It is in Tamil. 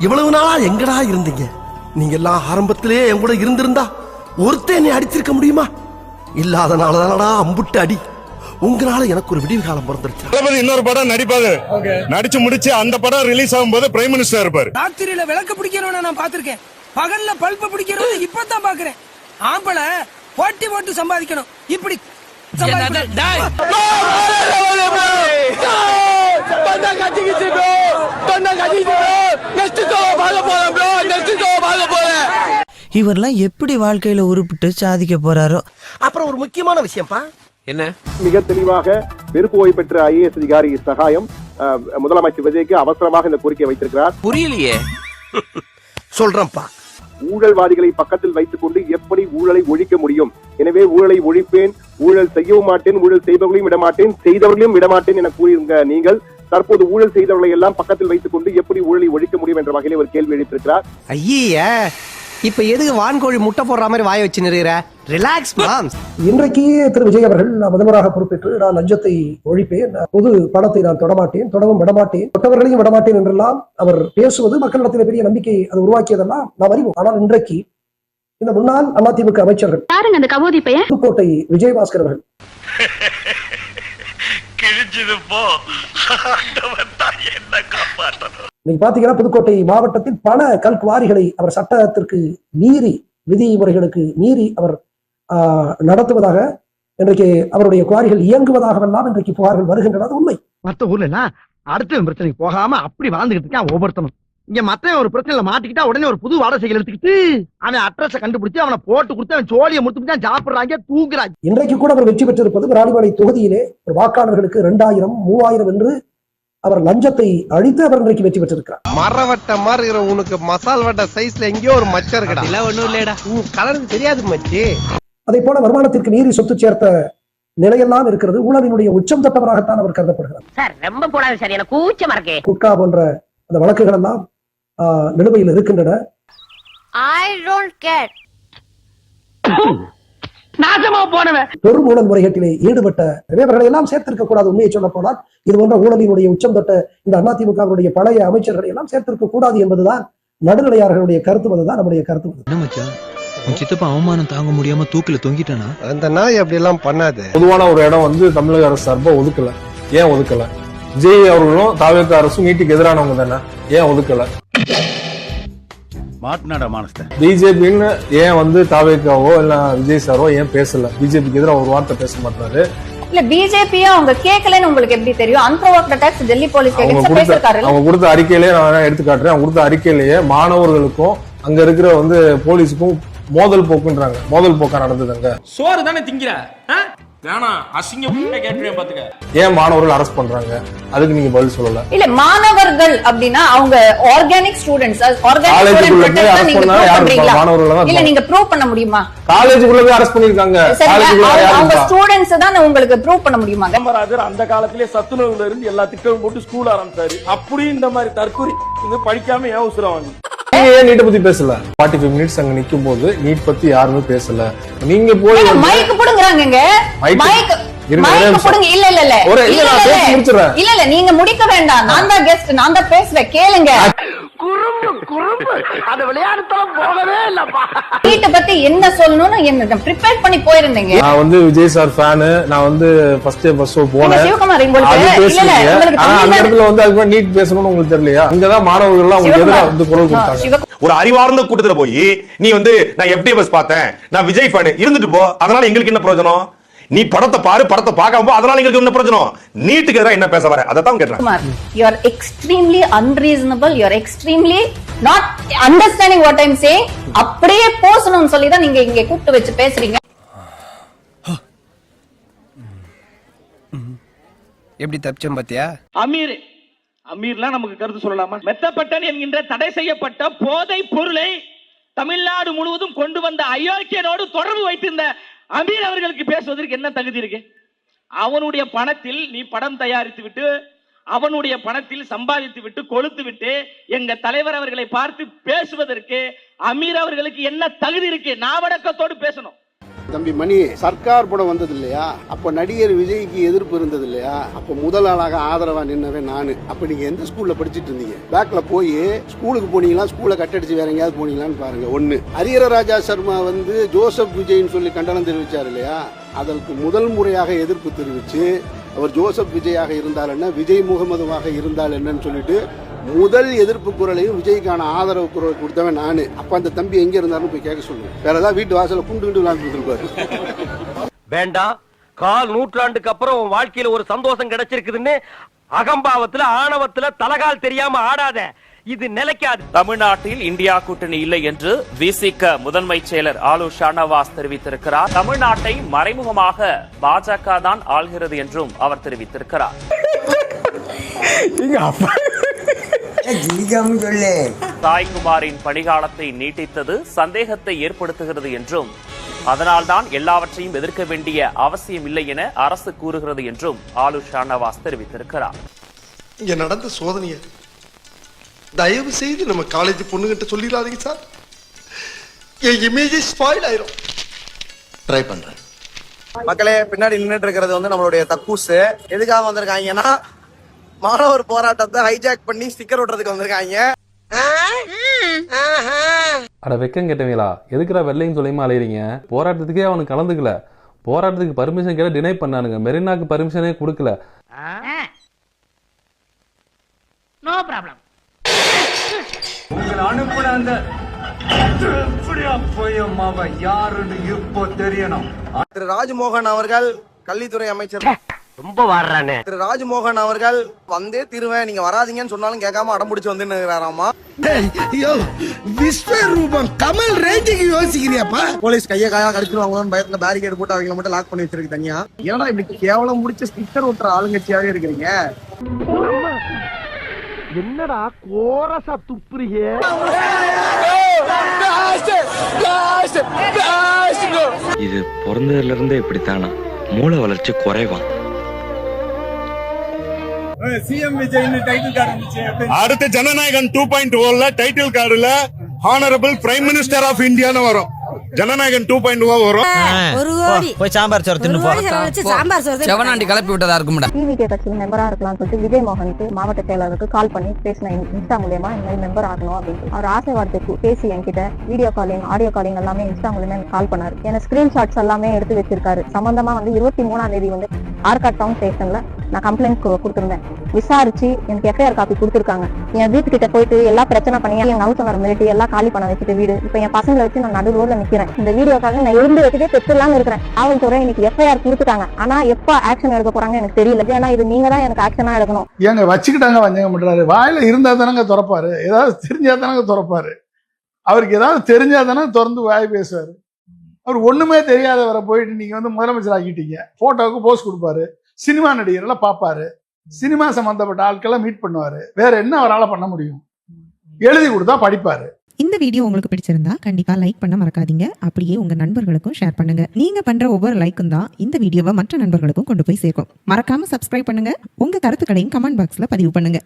இவ்வளவு நாளா எங்கடா இருந்தீங்க? நீங்க எல்லாம் ஆரம்பத்திலேயே என் கூட இருந்திருந்தா ஒருத்தன் என்னை அடிச்சிருக்க முடியுமா? இல்லாதனாலதானடா அம்புட்டு அடி. உங்களால எனக்கு ஒரு விடிவு காலம் பிறந்துருச்சு. இன்னொரு படம் நடிப்பாரு, நடிச்சு முடிச்சு அந்த படம் ரிலீஸ் ஆகும்போது பிரைம் மினிஸ்டர் இருப்பாரு. ராத்திரியில விளக்கு பிடிக்கிறவன நான் பாத்திருக்கேன், பகல்ல பல்ப பிடிக்கிறவன இப்பதான் பாக்குறேன். ஆம்பள போட்டி போட்டு சம்பாதிக்கணும், இப்படி இவரெல்லாம் எப்படி வாழ்க்கையில உருப்பிட்டு சாதிக்க போறாரோ. அப்புறம் ஒரு முக்கியமான விஷயம்ப்பா, என்ன மிக தெளிவாக நெருப்பு ஓய்வு பெற்ற ஐஏஎஸ் அதிகாரி சகாயம் முதலமைச்சர் விஜய்க்கு அவசரமாக இந்த கோரிக்கை வைத்திருக்கிறார். புரியலையே. சொல்றேன்ப்பா. ஊழல்வாதிகளை பக்கத்தில் வைத்துக் கொண்டு எப்படி ஊழலை ஒழிக்க முடியும்? எனவே ஊழலை ஒழிப்பேன், ஊழல் செய்யவும் மாட்டேன், ஊழல் செய்பவர்களையும் விடமாட்டேன், செய்தவர்களையும் விடமாட்டேன் என கூறியிருந்த நீங்கள் தற்போது ஊழல் செய்தவர்களை எல்லாம் பக்கத்தில் வைத்துக் கொண்டு எப்படி ஊழலை ஒழிக்க முடியும் என்ற வகையில் ஒரு கேள்வி எழுப்பியிருக்கிறார். ஐயா, இப்ப எதுக்கு வான்கோழி முட்டை போடுற மாதிரி வாய வச்சு நிறுகிற? Relax moms. இன்றைக்கு திரு விஜய் அவர்கள் முதல்வராக பொறுப்பேற்று நான் லஞ்சத்தை ஒழிப்பேன், பொது பணத்தை நான் தொடமாட்டேன், தொடவும் விடமாட்டேன், தொட்டவர்களையும் விடமாட்டேன் என்றெல்லாம் அவர் பேசுவது மக்களிடத்தில் பெரிய நம்பிக்கை அது உருவாக்கியதெல்லாம் நாம் அறிவோம். ஆனால் இன்றைக்கு இந்த முன்னாள் அதிமுக அமைச்சர்கள் புதுக்கோட்டை விஜயபாஸ்கர் அவர்கள் நீங்க பாத்தீங்கன்னா புதுக்கோட்டை மாவட்டத்தில் பல கல்குவாரிகளை அவர் சட்டத்திற்கு மீறி, விதிமுறைகளுக்கு மீறி அவர் நடத்துவதாக, இன்றைக்கு அவருடைய குவாரிகள் இயங்குவதாகவெல்லாம் இன்றைக்கு புகார்கள் வருகின்றன. உண்மை. மத்த ஊர்ல எல்லாம் அடுத்த பிரச்சனைக்கு போகாம அப்படி வாழ்ந்துகிட்டு இருக்கான் ஒவ்வொருத்தனும். இங்க மத்த ஒரு பிரச்சனைல மாட்டிக்கிட்டா உடனே ஒரு புது வாடகைகள் எடுத்துக்கிட்டு அவன் அட்ரஸ கண்டுபிடிச்சு அவனை போட்டு கொடுத்து அவன் சோழியை முடித்து சாப்பிடுறாங்க, தூக்குறாங்க. இன்றைக்கு கூட அவர் வெற்றி பெற்றிருப்பது ராணிமலை தொகுதியிலே ஒரு வாக்காளர்களுக்கு 2000, 3000 என்று அவர் லஞ்சத்தை அழித்து அவர் இன்றைக்கு வெற்றி பெற்றிருக்கிறார். மரவட்ட மாதிரி உனக்கு மசால் வட்ட சைஸ்ல எங்கேயோ ஒரு மச்சம் இருக்கடா. இல்ல ஒண்ணும் இல்லடா, கலருக்கு தெரியாது மச்சி. அதே போல வருமானத்திற்கு மீறி சொத்து சேர்த்த நிலையெல்லாம் இருக்கிறது. ஊழலினுடைய உச்சம் தொட்டவராகத்தான் அவர் கருதப்படுகிறார். குட்கா போன்ற அந்த வழக்குகள் எல்லாம் நிலுவையில் இருக்கின்றன. பெரும் ஊழல் முறைகேட்டிலே ஈடுபட்ட இவர்களை எல்லாம் சேர்த்திருக்க கூடாது. உண்மையை சொல்ல போனால் இது போன்ற ஊழலினுடைய உச்சம் தொட்ட இந்த அதிமுகவுடைய பழைய அமைச்சர்களை எல்லாம் சேர்த்திருக்க கூடாது என்பதுதான் நடுநிலையாளர்களுடைய கருத்து. அதுதான் நம்முடைய கருத்து. சித்தப்பா அவமானம் தாங்க முடியாம தூக்கில தொங்கிட்டானா? அந்த நாய் அப்படி எல்லாம் பண்ணாது. பொதுவான ஒரு இடம் வந்து தமிழக அரசு சார்பா ஒதுக்கல. ஏன் ஒதுக்கல? விஜய் அவர்களும் தாவேக அரசும் நீட்டுக்கு எதிரானவங்க தானே, ஏன் ஒதுக்கல? பிஜேபின்னு ஏன் வந்து தாவேகாவோ இல்ல விஜய் சாரோ ஏன் பேசல? பிஜேபிக்கு எதிராக ஒரு வார்த்தை பேச மாட்டாரு. இல்ல பிஜேபியா அவங்க கேட்கலன்னு உங்களுக்கு எப்படி தெரியும்? அன்பிரொவோக்ட் அட்டாக்ஸ் டெல்லி போலீஸ் பேசிருக்காரு. அவங்க கொடுத்த அறிக்கையிலேயே நான் எடுத்து காட்டுறேன். அவங்க கொடுத்த அறிக்கையிலேயே மாணவர்களுக்கும் அங்க இருக்கிற வந்து போலீஸுக்கும் மோதல் போக்குன்றாங்க. மோதல் போக்கா நடந்ததுங்க. சோறு தானே திங்கிற ஏன் மாணவர்கள் அரெஸ்ட் பண்றாங்க? அதுக்கு நீங்க பதில் சொல்லல. இல்ல மாணவர்கள் அப்படின்னா அவங்க ஆர்கானிக் ஸ்டூடண்ட்ஸ், இல்ல நீங்க ப்ரூவ் பண்ண முடியுமா? காலேஜுக்குள்ளவே அரெஸ்ட் பண்ணிருக்காங்க. அவங்க ஸ்டூடண்ட்ஸ் தான் உங்களுக்கு ப்ரூவ் பண்ண முடியுமா? காமராஜர் அந்த காலத்திலே சத்துணவுல இருந்து எல்லா திட்டமும் போட்டு ஸ்கூல் ஆரம்பிச்சாரு. அப்படி இந்த மாதிரி தற்கொலை படிக்காம ஏன் உசுரம் ஏன் நீட் பத்தி பேசல? 45 மினிட்ஸ் அங்க நிக்கும் போது நீட் பத்தி யாருமே பேசல. நீங்க போய் மைக் புடுங்கறாங்கங்க. மைக் புடுங்க. இல்ல இல்ல இல்ல இல்ல இல்ல நீங்க முடிக்க வேண்டாம். நான் தான் கெஸ்ட், நான் தான் பேசுறேன், கேளுங்க. குறும்பு அந்த விளையாட்டுல போகவே இல்லப்பா. நீட் பத்தி என்ன சொல்லணும்னு என்ன ப்ரிப்பேர் பண்ணி போயிருந்தீங்க. நான் வந்து விஜய் சார் ஃபேன். நான் வந்து ஃபர்ஸ்ட் ஷோ போனேன். சிவகுமார் அந்த இடத்துல வந்து அதுக்கு நீட் பேசணும்னு உங்களுக்கு தெரியலையா? அங்கதான் மாணவர்கள் எல்லாம் உங்களுக்கு எதிராக வந்து குரல் கொடுத்தாங்க. ஒரு அறிவார்ந்த கூட்டத்துல போய் நீ வந்து நான் FDFS பார்த்தேன், நான் விஜய் ஃபேன் இருந்துட்டு போ, அதனால எங்களுக்கு என்ன பிரயோஜனம்? நீ படத்தை பாரு, படத்தை பார்க்காம அதனால எங்களுக்கு என்ன பிரயோஜனம்? நீட்டுக்கு எதிராக என்ன பேச வர? அதான் கேக்குறேன். You are extremely unreasonable. You are extremely not understanding what I'm saying. அப்படியே போசணும்னு சொல்லி தான் நீங்க இங்க கூப்பிட்டு வச்சு பேசுறீங்க. எப்படி தப்பிச்சோம் பாத்தியா? அமீர்லாம் நமக்கு கருத்து சொல்லலாமா? மெத்தப்பட்டன் என்கின்ற தடை செய்யப்பட்ட போதை பொருளை தமிழ்நாடு முழுவதும் கொண்டு வந்த அயோக்கியனோடு தொடர்பு வைத்திருந்த அமீர் அவர்களுக்கு பேசுவதற்கு என்ன தகுதி இருக்கு? அவனுடைய பணத்தில் நீ படம் தயாரித்து விட்டு, அவனுடைய பணத்தில் சம்பாதித்து விட்டு, கொளுத்து விட்டு எங்க தலைவர் அவர்களை பார்த்து பேசுவதற்கு அமீர் அவர்களுக்கு என்ன தகுதி இருக்கு? நாவடக்கத்தோடு பேசணும். தம்பி மணி சர்க்கார் படம் வந்தது இல்லையா, அப்ப நடிகர் விஜய்க்கு எதிர்ப்பு இருந்தது இல்லையா, அப்ப முதல் ஆளாக ஆதரவா நின்னவே நானு. அப்ப நீங்க எந்த ஸ்கூல்ல படிச்சிட்டு இருந்தீங்க? பேக்ல போய் ஸ்கூலுக்கு போனீங்களா, ஸ்கூலை கட்டடிச்சு வேற எங்கேயாவது போனீங்களான்னு பாருங்க. ஒண்ணு, ஹரிஹர ராஜா சர்மா வந்து ஜோசப் விஜய்னு சொல்லி கண்டனம் தெரிவிச்சார் இல்லையா, அதற்கு முதல் முறையாக எதிர்ப்பு தெரிவிச்சு அவர் ஜோசப் விஜயாக இருந்தால் என்ன, விஜய் முகமதுவாக இருந்தால் என்னன்னு சொல்லிட்டு முதல் எதிர்ப்பு குரலையும் விஜய்க்கான ஆதரவு குரல் கொடுத்தவன் நானு. அப்ப அந்த தம்பி எங்க இருந்தாருன்னு போய் கேட்க சொல்லுங்க. வேற ஏதாவது வீட்டு வாசல குண்டு விளையாண்டு இருப்பாரு. வேண்டாம், கால் நூற்றாண்டுக்கு அப்புறம் உன் வாழ்க்கையில ஒரு சந்தோஷம் கிடைச்சிருக்குதுன்னு அகம்பாவத்துல ஆணவத்துல தலகால் தெரியாம ஆடாத, இது நிலைக்காது. தமிழ்நாட்டில் இந்தியா கூட்டணி இல்லை என்று விசிக முதன்மை செயலர் ஆலு ஷானவாஸ் தெரிவித்திருக்கிறார். தமிழ்நாட்டை மறைமுகமாக பாஜக தான் ஆள்கிறது என்றும் அவர் தெரிவித்திருக்கிறார். சாய்குமாரின் பணிகாலத்தை நீட்டித்தது சந்தேகத்தை ஏற்படுத்துகிறது என்றும் அதனால்தான் எல்லாவற்றையும் எதிர்க்க வேண்டிய அவசியம் இல்லை என அரசு கூறுகிறது என்றும் ஆலு ஷானவாஸ் தெரிவித்திருக்கிறார். இங்க நடந்த சோதனைய தயவு செய்து நம்ம காலேஜ் பொண்ணுகிட்ட சொல்லிடாதீங்க சார். என் இமேஜ் ஸ்பாயில் ஆயிரும். ட்ரை பண்றேன். மக்களே, பின்னாடி நின்றுட்டு இருக்கிறது வந்து நம்மளுடைய தக்கூசு. எதுக்காக வந்திருக்காங்கன்னா, மாணவர் போராட்டத்தை ஹைஜாக் பண்ணி ஸ்டிக்கர் ஒட்டுறதுக்கு வந்திருக்காங்க. அட வெக்கம் கேட்டவங்களா, எதுக்குடா வெள்ளையும் சொல்லியுமா அலையிறீங்க? போராட்டத்துக்கே அவனுக்கு கலந்துக்கல, போராட்டத்துக்கு பர்மிஷன் கேட்ட டினை பண்ணானுங்க, மெரினாக்கு பர்மிஷனே கொடுக்கல. No problem. உங்களை அனுப்புன அந்த யாருன்னு இப்போ தெரியணும். திரு ராஜ்மோகன் அவர்கள், கல்வித்துறை அமைச்சர் ரொம்ப வாடுறானே திரு ராஜ்மோகன் அவர்கள் வந்தே திருவேன், நீங்க வராதீங்கன்னு சொன்னாலும் கேட்காம அடம் பிடிச்சு வந்துருக்காராமா. விஸ்வரூபம் கமல் ரேஞ்சுக்கு யோசிக்கிறியாப்பா? போலீஸ் கையை காயா கடிச்சிருவாங்களோன்னு பயத்துல பேரிகேட் போட்டு அவங்களை மட்டும் லாக் பண்ணி வச்சிருக்கு தனியா. ஏன்னா இப்படி கேவலம் முடிச்ச ஸ்டிக்கர் ஒட்டுற ஆளுங்கட்சியாவே இருக்கிறீங்க. என்னடா கோரசா துப்புறியே? இது பிறந்ததுல இருந்தே இப்படித்தானா? மூளை வளர்ச்சி குறைவான். அடுத்த ஜனநாயகன் 2.0 டைட்டில் கார்டுல ஹானரபிள் பிரைம் மினிஸ்டர் ஆஃப் இந்தியான்னு வரும். ஜனநாயகன் 2.0 வரும். ஒரு கோடி போய் சாம்பார் சோறு தின்னு போ. சாம்பார் சோறு செவனாண்டி கிளப்பி விட்டதா இருக்கும். டிவிகே கட்சியில் மெம்பரா இருக்கலாம்னு சொல்லிட்டு விஜய் மோகனுக்கு மாவட்ட செயலாளருக்கு கால் பண்ணி பேசின இன்ஸ்டா மூலியமா இந்த மாதிரி மெம்பர் ஆகணும் அப்படின்னு அவர் ஆசை வார்த்தைக்கு பேசி என்கிட்ட வீடியோ காலிங் ஆடியோ காலிங் எல்லாமே இன்ஸ்டா மூலியமா கால் பண்ணாரு. எனக்கு ஸ்கிரீன்ஷாட்ஸ் எல்லாமே எடுத்து வச்சிருக்காரு. சம்பந்தமா வந்து 23ஆம் தேதி வந்து ஆர்காட் டவுன் ஸ்டேஷன்ல நான் கம்ப்ளைண்ட் கொடுத்திருந்தேன். விசாரிச்சு எனக்கு எஃப்ஐஆர் காப்பி கொடுத்திருக்காங்க. என் வீட்டுக்கிட்ட போயிட்டு எல்லா பிரச்சனை பண்ணி எங்க ஹவுஸ் ஓனர் மிரட்டி எல்லாம் காலி பண்ண வச்சுட்டு வீடு இப்ப என் பசங்களை வச்சு நான் நடு ரோட்ல நிக்கிறேன். இந்த வீடியோக்காக நான் இருந்து வச்சுட்டே பெற்றுலான்னு இருக்கிறேன். காவல்துறை இன்னைக்கு எஃப்ஐஆர் கொடுத்துட்டாங்க. ஆனா எப்ப ஆக்ஷன் எடுக்க போறாங்க எனக்கு தெரியல. ஏன்னா இது நீங்க தான் எனக்கு ஆக்ஷனா எடுக்கணும். ஏங்க வச்சுக்கிட்டாங்க வஞ்சங்க பண்றாரு? வாயில இருந்தா தானங்க திறப்பாரு, ஏதாவது தெரிஞ்சா தானங்க திறப்பாரு. அவருக்கு ஏதாவது தெரிஞ்சா தானே திறந்து வாய் பேசுவாரு. அவர் ஒண்ணுமே தெரியாதவரை போயிட்டு நீங்க வந்து முதலமைச்சர் ஆக்கிட்டீங்க. போட்டோவுக்கு போஸ்ட் கொடுப்பாரு, சினிமா நடிகர்லாம் பார்ப்பாரு, சினிமா சம்பந்தப்பட்ட ஆட்களை மீட் பண்ணுவாரு. வேற என்ன அவரால் பண்ண முடியும்? எழுதி கொடுத்தா படிப்பாரு. இந்த வீடியோ உங்களுக்கு பிடிச்சிருந்தா கண்டிப்பா லைக் பண்ண மறக்காதீங்க. அப்படியே உங்க நண்பர்களுக்கும் ஷேர் பண்ணுங்க. நீங்க பண்ற ஒவ்வொரு லைக்கும் தான் இந்த வீடியோவை மற்ற நண்பர்களுக்கும் கொண்டு போய் சேர்க்கும். மறக்காம சப்ஸ்கிரைப் பண்ணுங்க. உங்க கருத்துக்களையும் கமெண்ட் பாக்ஸ்ல பதிவு பண்ணுங்க.